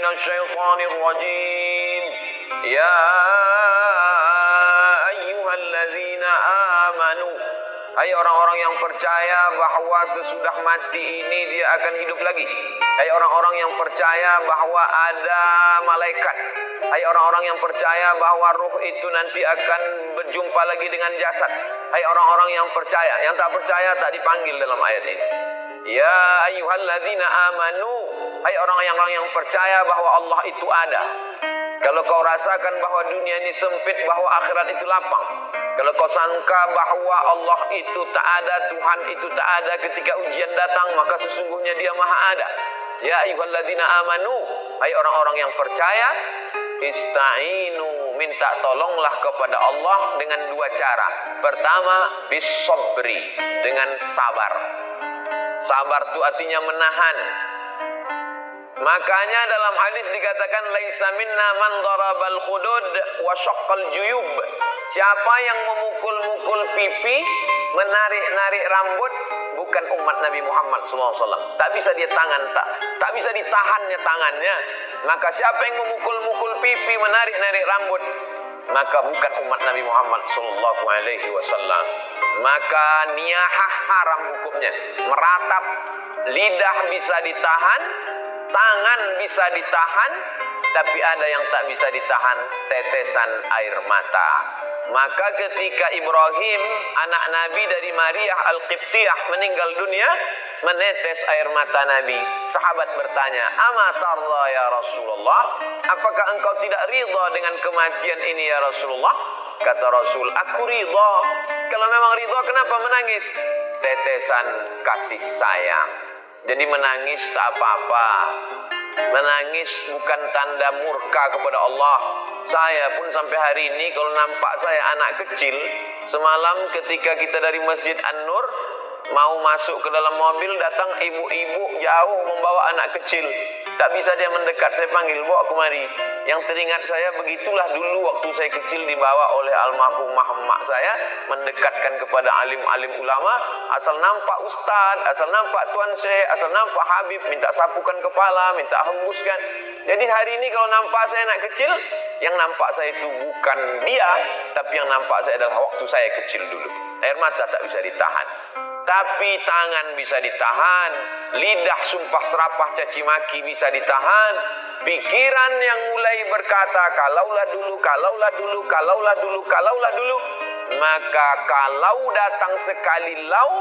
minasyaitonir rajim. Ya ayyuhalladzina amanu, hai orang-orang yang percaya bahwa sesudah mati ini dia akan hidup lagi. Hai orang-orang yang percaya bahwa ada malaikat. Hai orang-orang yang percaya bahwa ruh itu nanti akan berjumpa lagi dengan jasad. Hai orang-orang yang percaya. Yang tak percaya tak dipanggil dalam ayat ini. Ya ayyuhalladzina amanu, hai orang-orang yang percaya bahwa Allah itu ada. Kalau kau rasakan bahwa dunia ini sempit, bahwa akhirat itu lapang, kalau kau sangka bahwa Allah itu tak ada, Tuhan itu tak ada ketika ujian datang, maka sesungguhnya Dia Maha Ada. Ya ayyuhalladzina amanu, hai orang-orang yang percaya, ista'inu, minta tolonglah kepada Allah dengan dua cara. Pertama, bis-sabri, dengan sabar. Sabar itu artinya menahan. Makanya dalam hadis dikatakan laisa minna man darabal khudud wa syaqqal juyub. Siapa yang memukul-mukul pipi, menarik-narik rambut, bukan umat Nabi Muhammad SAW. Tak bisa dia tak bisa ditahannya tangannya. Maka siapa yang memukul-mukul pipi, menarik-narik rambut, maka bukan umat Nabi Muhammad SAW. Maka niyahah haram hukumnya. Meratap, lidah bisa ditahan, tangan bisa ditahan, tapi ada yang tak bisa ditahan, tetesan air mata. Maka ketika Ibrahim, anak Nabi dari Maria Al-Qibtiyah, meninggal dunia, menetes air mata Nabi. Sahabat bertanya, "Ama tarda ya Rasulullah? Apakah engkau tidak ridha dengan kematian ini ya Rasulullah?" Kata Rasul, "Aku ridha." Kalau memang ridha, kenapa menangis? Tetesan kasih sayang. Jadi menangis tak apa-apa. Menangis bukan tanda murka kepada Allah. Saya pun sampai hari ini kalau nampak saya anak kecil, semalam ketika kita dari Masjid An-Nur mau masuk ke dalam mobil, datang ibu-ibu jauh membawa anak kecil. Tak bisa dia mendekat, saya panggil, "Bawa kemari." Yang teringat saya, begitulah dulu waktu saya kecil dibawa oleh almarhumah emak saya, mendekatkan kepada alim-alim ulama, asal nampak ustaz, asal nampak tuan syekh, asal nampak habib, minta sapukan kepala, minta hembuskan. Jadi hari ini kalau nampak saya anak kecil, yang nampak saya itu bukan dia, tapi yang nampak saya adalah waktu saya kecil dulu. Air mata tak bisa ditahan, tapi tangan bisa ditahan, lidah sumpah serapah caci maki bisa ditahan, pikiran yang mulai berkata kalaulah dulu, kalaulah dulu, kalaulah dulu, kalaulah dulu, maka kalau datang sekali lau,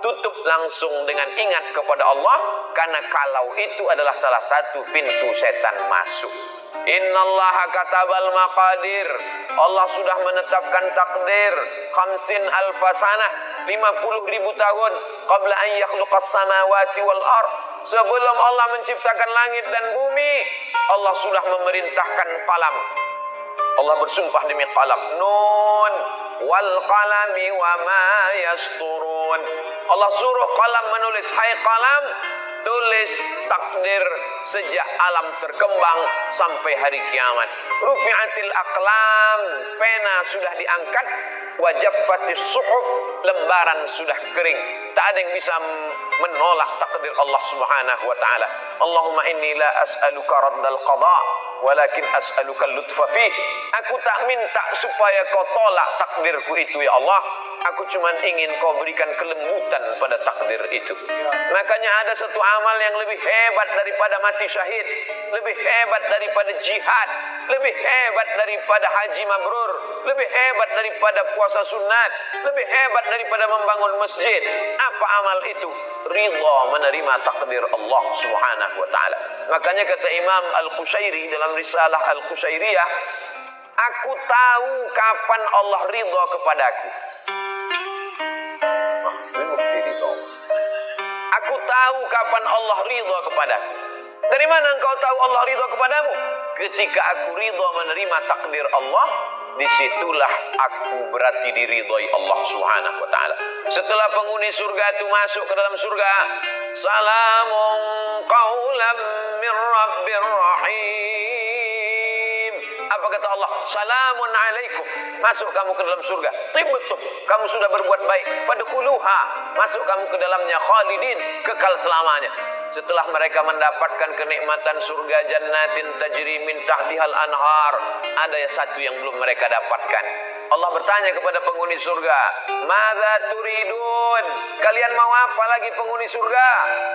tutup langsung dengan ingat kepada Allah, karena kalau itu adalah salah satu pintu setan masuk. Innallaha katabal maqadir, Allah sudah menetapkan takdir, 50 alfasanah, 50.000 tahun, qabla an yakhluqas samawati wal ard, sebelum Allah menciptakan langit dan bumi, Allah sudah memerintahkan qalam. Allah bersumpah demi qalam, nun wal qalami wa ma yasturun. Allah suruh qalam menulis, hai qalam, tulis takdir sejak alam terkembang sampai hari kiamat. Rufi'atil aqlam, pena sudah diangkat, wajaffatis suhuf, lembaran sudah kering. Tak ada yang bisa menolak takdir Allah Subhanahu wa taala. Allahumma inni la as'aluka raddal qada, walakin as'aluka lutfa fih. Aku tak minta supaya kau tolak takdirku itu ya Allah. Aku cuma ingin kau berikan kelembutan pada takdir itu. Makanya ada satu amal yang lebih hebat daripada mati syahid, lebih hebat daripada jihad, lebih hebat daripada haji mabrur, lebih hebat daripada puasa sunat, lebih hebat daripada membangun masjid. Apa amal itu? Ridha menerima takdir Allah Subhanahu wa taala. Makanya kata Imam Al-Qushairi dalam risalah Al-Qushairiyah, aku tahu kapan Allah ridha kepadaku. Aku tahu kapan Allah ridha kepadaku. Dari mana engkau tahu Allah ridha kepadamu? Ketika aku ridha menerima takdir Allah, disitulah aku berarti diridhai Allah Subhanahu wa taala. Setelah penghuni surga itu masuk ke dalam surga, salamun qaulan min rabbir rahim. Apa kata Allah? Salamun alaikum. Masuk kamu ke dalam surga. Tibtum, kamu sudah berbuat baik. Fadkhuluha, masuk kamu ke dalamnya, khalidin, kekal selamanya. setelah mereka mendapatkan kenikmatan surga jannatin tajri min tahtihal anhar, ada satu yang belum mereka dapatkan. Allah bertanya kepada penghuni surga, "Madza turidun?" Kalian mau apa lagi penghuni surga?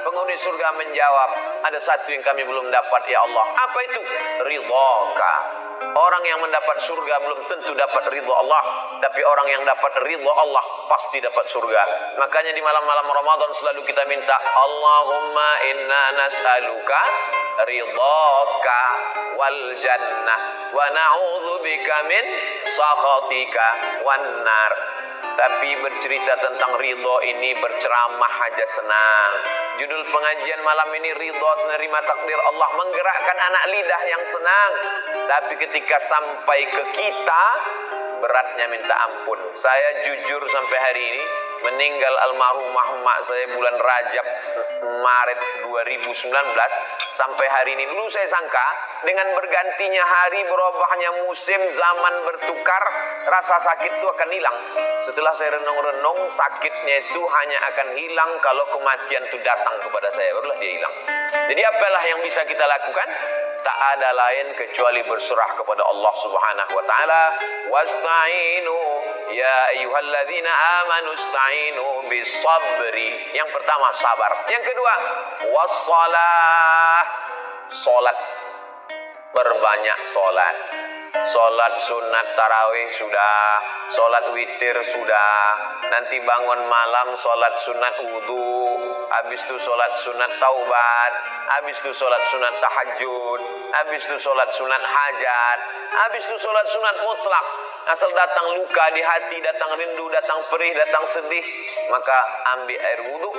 Penghuni surga menjawab, "Ada satu yang kami belum dapat ya Allah." Apa itu? Ridhaka. Orang yang mendapat surga belum tentu dapat ridho Allah, tapi orang yang dapat ridho Allah pasti dapat surga. Makanya di malam-malam Ramadan selalu kita minta, Allahumma inna nas'aluka ridhaka wal jannah wa na'udzubika min sakhatika wan nar. Tapi bercerita tentang ridho ini berceramah aja senang. Judul pengajian malam ini ridho, menerima takdir Allah, menggerakkan anak lidah yang senang. Tapi ketika sampai ke kita, beratnya minta ampun. Saya jujur sampai hari ini, meninggal almarhumah mak saya bulan Rajab Maret 2019, sampai hari ini dulu saya sangka dengan bergantinya hari, berubahnya musim, zaman bertukar, rasa sakit itu akan hilang. Setelah saya renung-renung, sakitnya itu hanya akan hilang kalau kematian itu datang kepada saya, barulah dia hilang. Jadi apalah yang bisa kita lakukan? Tak ada lain kecuali berserah kepada Allah Subhanahu wa taala. Wasta'inu ya ayyuhalladzina amanu ista'inu bisabri. Yang pertama sabar. Yang kedua wassalah, salat. Berbanyak salat. Salat sunat tarawih sudah, salat witir sudah, nanti bangun malam salat sunat wudu, habis itu salat sunat taubat, habis itu salat sunat tahajud, habis itu salat sunat hajat, habis itu salat sunat mutlak. Asal datang luka di hati, datang rindu, datang perih, datang sedih, maka ambil air wudu.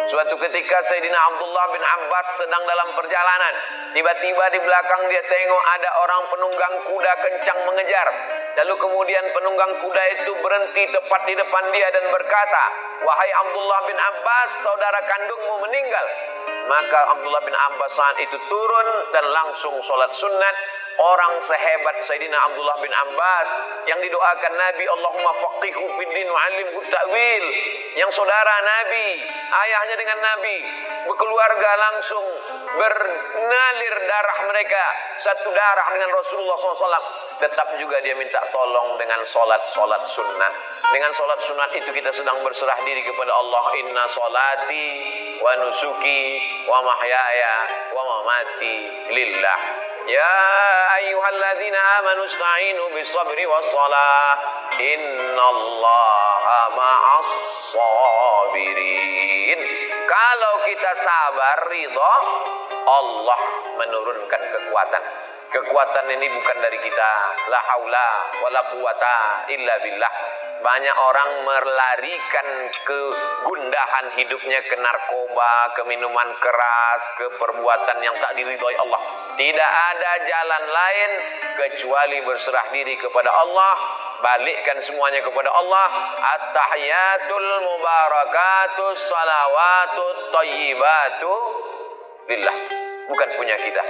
Suatu ketika Sayyidina Abdullah bin Abbas sedang dalam perjalanan, tiba-tiba di belakang dia tengok ada orang penunggang kuda kencang mengejar. Lalu kemudian penunggang kuda itu berhenti tepat di depan dia dan berkata, "Wahai Abdullah bin Abbas, saudara kandungmu meninggal." Maka Abdullah bin Abbas saat itu turun dan langsung sholat sunat. Orang sehebat Sayyidina Abdullah bin Abbas yang didoakan Nabi, Allahumma faqihu fid din wa 'allimhu ta'wil. Yang saudara Nabi, ayahnya dengan Nabi, berkeluarga langsung bernalir darah mereka, satu darah dengan Rasulullah SAW. Tetap juga dia minta tolong dengan solat sunnah. Dengan solat sunnah itu kita sedang berserah diri kepada Allah. Inna solati wa nusuki wa mahyaya wa mamati lillah. Ya ayyuhalladzina amanu ista'inu bis-sabri was-salah. Innallaha ma'as sabirin. Kalau kita sabar, ridha, Allah menurunkan kekuatan. Kekuatan ini bukan dari kita. La haula wala quwata illa billah. Banyak orang melarikan kegundahan hidupnya ke narkoba, ke minuman keras, ke perbuatan yang tak diridhoi Allah. Tidak ada jalan lain kecuali berserah diri kepada Allah, balikkan semuanya kepada Allah. At-tahiyatul mubarakatus salawatut thayyibatu lillah. Bukan punya kita.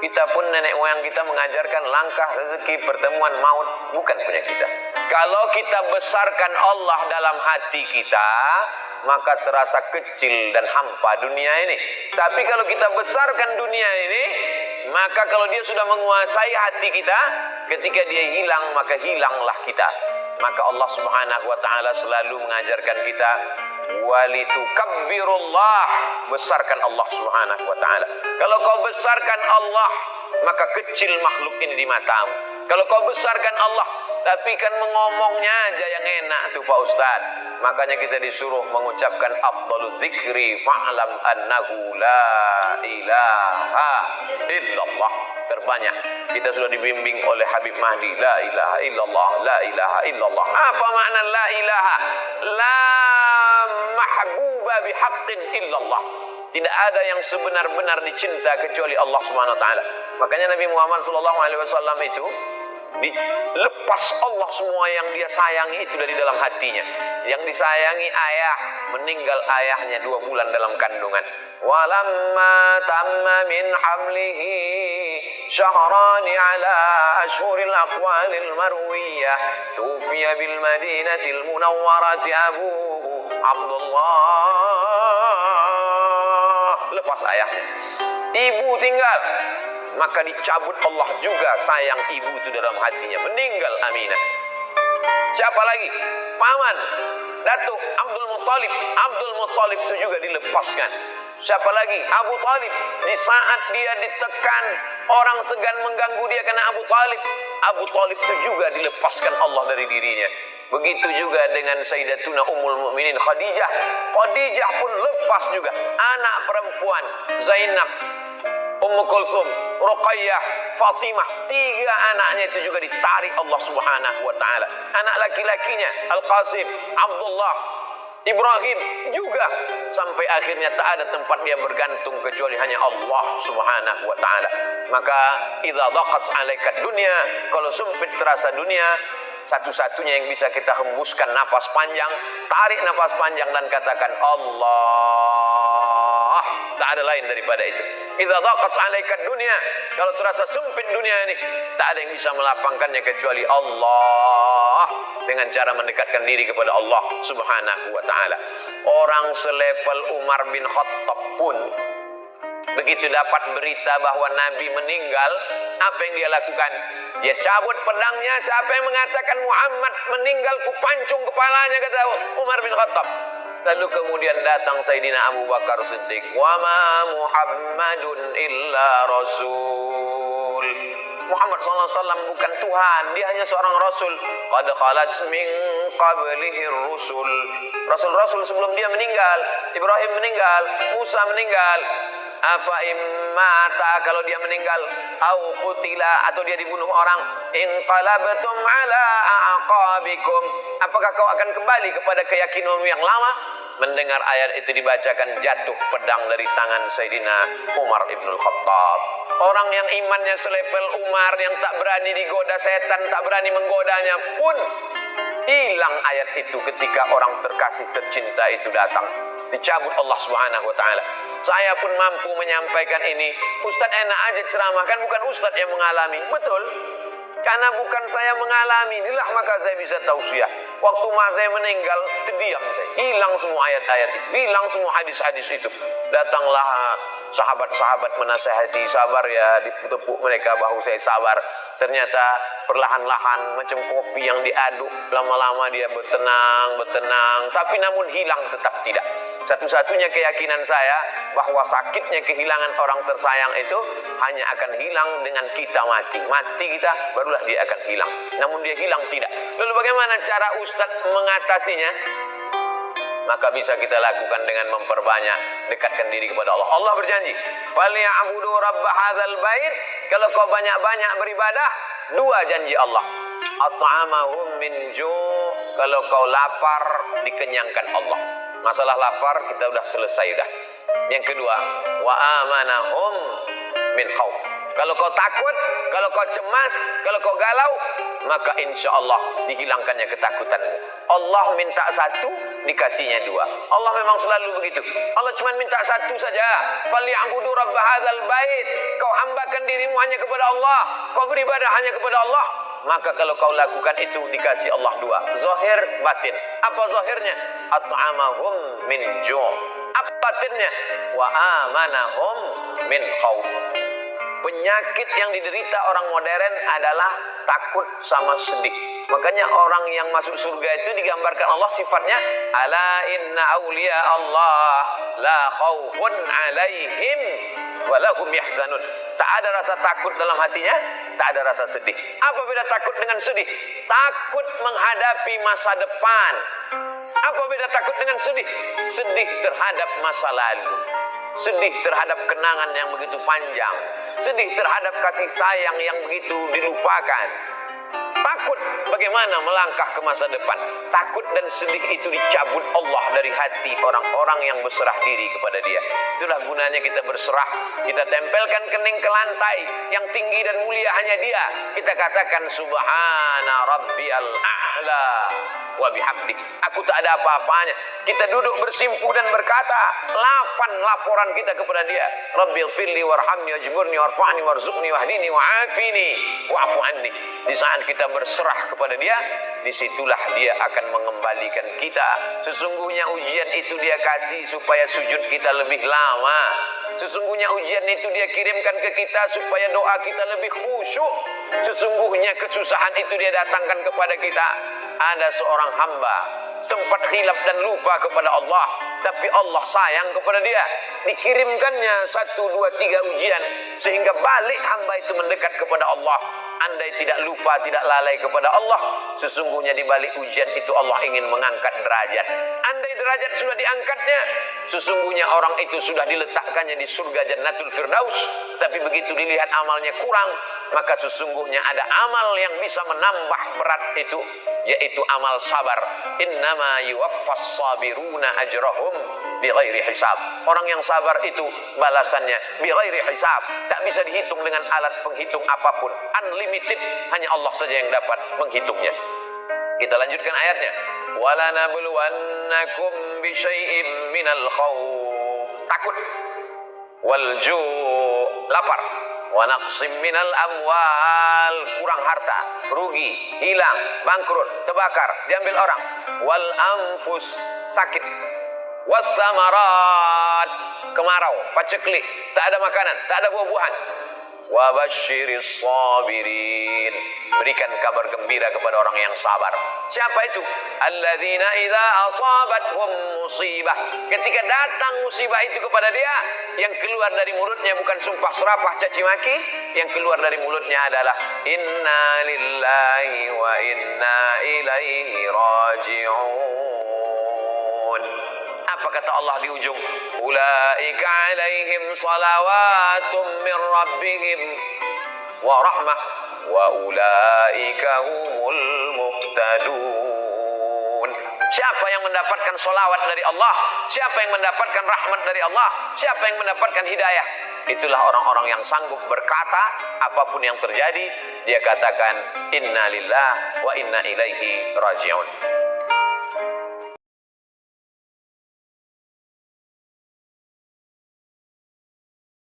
Kita pun nenek moyang kita mengajarkan langkah rezeki pertemuan maut bukan punya kita. Kalau kita besarkan Allah dalam hati kita, maka terasa kecil dan hampa dunia ini. Tapi kalau kita besarkan dunia ini, maka kalau dia sudah menguasai hati kita, ketika dia hilang, maka hilanglah kita. Maka Allah Subhanahu wa taala selalu mengajarkan kita walitukabbirullah, besarkan Allah Subhanahu wa taala. Kalau kau besarkan Allah, maka kecil makhluk ini di matamu. Kalau kau besarkan Allah, tapi kan mengomongnya aja yang enak tuh Pak Ustadz. Makanya kita disuruh mengucapkan afdalul dzikri fa'lam annahu la ilaha illallah. Terbanyak kita sudah dibimbing oleh Habib Mahdi, la ilaha illallah, la ilaha illallah. Apa makna la ilaha? La mahbuba bihaqqin illallah. Tidak ada yang sebenar-benar dicinta kecuali Allah Subhanahu wa taala. Makanya Nabi Muhammad sallallahu alaihi wasallam itu dilepas Allah semua yang dia sayangi itu dari dalam hatinya. Yang disayangi ayah, meninggal ayahnya 2 bulan dalam kandungan. Walamma tamma min hamlihi syahrani ala ashhuril aqwalil marwiyah tufiya bil madinatil munawwarati abuhu Abdullah melepas ayahnya. Ibu tinggal, maka dicabut Allah juga sayang ibu itu dalam hatinya. Meninggal Aminah. Siapa lagi? Paman, Datuk Abdul Muttalib. Abdul Muttalib itu juga dilepaskan. Siapa lagi? Abu Talib. Di saat dia ditekan, orang segan mengganggu dia karena Abu Talib. Abu Talib itu juga dilepaskan Allah dari dirinya. Begitu juga dengan Sayyidatuna Ummul Mukminin Khadijah. Khadijah pun lepas juga. Anak perempuan Zainab, Ummu Kulsum, Ruqayyah, Fatimah, 3 anaknya itu juga ditarik Allah Subhanahu wa taala. Anak laki-lakinya Al-Qasim, Abdullah, Ibrahim juga, sampai akhirnya tak ada tempat dia bergantung kecuali hanya Allah Subhanahu wa taala. Maka idza dhaqat 'alaikat dunya, kalau sempit terasa dunia, satu-satunya yang bisa kita hembuskan napas panjang, tarik napas panjang dan katakan Allah. Tak ada lain daripada itu. Idza dhaqat 'alaikat dunya, kalau terasa sempit dunia ini, tak ada yang bisa melapangkannya kecuali Allah, dengan cara mendekatkan diri kepada Allah Subhanahu wa taala. Orang selevel Umar bin Khattab pun begitu dapat berita bahwa Nabi meninggal, apa yang dia lakukan? Dia cabut pedangnya. Siapa yang mengatakan Muhammad meninggal, ku pancung kepalanya, kata Umar bin Khattab. Lalu kemudian datang Sayyidina Abu Bakar Siddiq. Wa ma Muhammadun illa rasul. Muhammad SAW bukan Tuhan, dia hanya seorang Rasul. Qad khalat min qablihi rusul. Rasul-rasul sebelum dia meninggal, Ibrahim meninggal, Musa meninggal. Afa immata, kalau dia meninggal, au qutila, atau dia dibunuh orang, inqalabtum ala aqabikum, apakah kau akan kembali kepada keyakinanmu yang lama? Mendengar ayat itu dibacakan, jatuh pedang dari tangan Sayyidina Umar ibnul Khattab. Orang yang imannya selevel Umar, yang tak berani digoda setan, tak berani menggodanya pun hilang ayat itu ketika orang terkasih tercinta itu datang. Dicabut Allah Subhanahu wa taala. Saya pun mampu menyampaikan ini. Ustadz enak aja ceramah, kan bukan Ustadz yang mengalami. Betul. Karena bukan saya mengalami, inilah maka saya bisa tausiah. Waktu mas saya meninggal, terdiam saya. Hilang semua ayat-ayat itu, hilang semua hadis-hadis itu. Datanglah sahabat-sahabat menasihati, sabar ya, ditepuk mereka bahu saya, sabar. Ternyata perlahan-lahan macam kopi yang diaduk, lama-lama dia bertenang, tapi namun hilang tetap tidak. Satu-satunya keyakinan saya bahwa sakitnya kehilangan orang tersayang itu hanya akan hilang dengan kita mati. Mati kita, barulah dia akan hilang. Namun dia hilang tidak. Lalu bagaimana cara Ustadz mengatasinya? Maka bisa kita lakukan dengan memperbanyak, dekatkan diri kepada Allah. Allah berjanji, "Falya'budu rabb hadzal bait." Kalau kau banyak-banyak beribadah, 2 janji Allah. At'amahum min ju'. Kalau kau lapar, dikenyangkan Allah. Masalah lapar kita udah selesai dah. Yang kedua, wa amanahum min khauf. Kalau kau takut, kalau kau cemas, kalau kau galau, maka insya Allah dihilangkannya ketakutanmu. Allah minta 1, dikasihnya 2. Allah memang selalu begitu. Allah cuma minta 1 saja. Falya'budu rabb hadzal bait. Kau hambakan dirimu hanya kepada Allah. Kau beribadah hanya kepada Allah. Maka kalau kau lakukan itu, dikasih Allah 2. Zahir, batin. Apa zahirnya? At'amahum min ju'. Apa batinnya? Wa amanahum min khauf. Penyakit yang diderita orang modern adalah takut sama sedih. Makanya orang yang masuk surga itu digambarkan Allah sifatnya, ala inna awliya Allah la khaufun alaihim wa lahum yahzanun. Tak ada rasa takut dalam hatinya, tak ada rasa sedih. Apa beda takut dengan sedih? Takut menghadapi masa depan. Apa beda takut dengan sedih? Sedih terhadap masa lalu. Sedih terhadap kenangan yang begitu panjang. Sedih terhadap kasih sayang yang begitu dilupakan. Takut bagaimana melangkah ke masa depan. Takut dan sedih itu dicabut Allah dari hati orang-orang yang berserah diri kepada Dia. Itulah gunanya kita berserah. Kita tempelkan kening ke lantai. Yang tinggi dan mulia hanya Dia. Kita katakan Subhana Rabbiyal A'la wa bihamdi. Aku tak ada apa-apanya. Kita duduk bersimpuh dan berkata 8 laporan kita kepada Dia. Rabbil firli warhamni wajburni warfa'ni warzuqni wahdini wa'afini wa'afu anni. Di saat kita berserah kepada Dia, disitulah Dia akan mengembalikan kita. Sesungguhnya ujian itu Dia kasih supaya sujud kita lebih lama. Sesungguhnya ujian itu dia kirimkan ke kita supaya doa kita lebih khusyuk. Sesungguhnya kesusahan itu dia datangkan kepada kita. Ada seorang hamba sempat khilaf dan lupa kepada Allah, tapi Allah sayang kepada dia. Dikirimkannya 1, 2, 3 ujian sehingga balik hamba itu mendekat kepada Allah. Andai tidak lupa, tidak lalai kepada Allah, sesungguhnya di balik ujian itu Allah ingin mengangkat derajat. Andai derajat sudah diangkatnya, sesungguhnya orang itu sudah diletakkannya di surga Jannatul Firdaus. Tapi begitu dilihat amalnya kurang, maka sesungguhnya ada amal yang bisa menambah berat itu, yaitu amal sabar. Innama yuwaffas sabiruna ajrahum bighairi hisab. Orang yang sabar itu balasannya bighairi hisab, tak bisa dihitung dengan alat penghitung apapun, unlimited, hanya Allah saja yang dapat menghitungnya. Kita lanjutkan ayatnya. Walanabluwannakum bisyai'im minal khauf, takut, wal ju', lapar, wa naqsim minal amwal, kurang harta, rugi, hilang, bangkrut, terbakar, diambil orang, wal anfus, sakit, was samarat, kemarau, paceklik, tak ada makanan, tak ada buah-buahan. Wa basyiris sabirin, berikan kabar gembira kepada orang yang sabar. Siapa itu? Alladzina idza asabathum musibah, ketika datang musibah itu kepada dia, yang keluar dari mulutnya bukan sumpah serapah caci maki, yang keluar dari mulutnya adalah inna lillahi wa inna ilaihi raji'un. Apa kata Allah di ujung? Ulaika alaihim salawatum min rabbihim wa rahmah wa ulaika humul muhtadun. Siapa yang mendapatkan salawat dari Allah? Siapa yang mendapatkan rahmat dari Allah? Siapa yang mendapatkan hidayah? Itulah orang-orang yang sanggup berkata apapun yang terjadi, dia katakan inna lillahi wa inna ilaihi raji'un.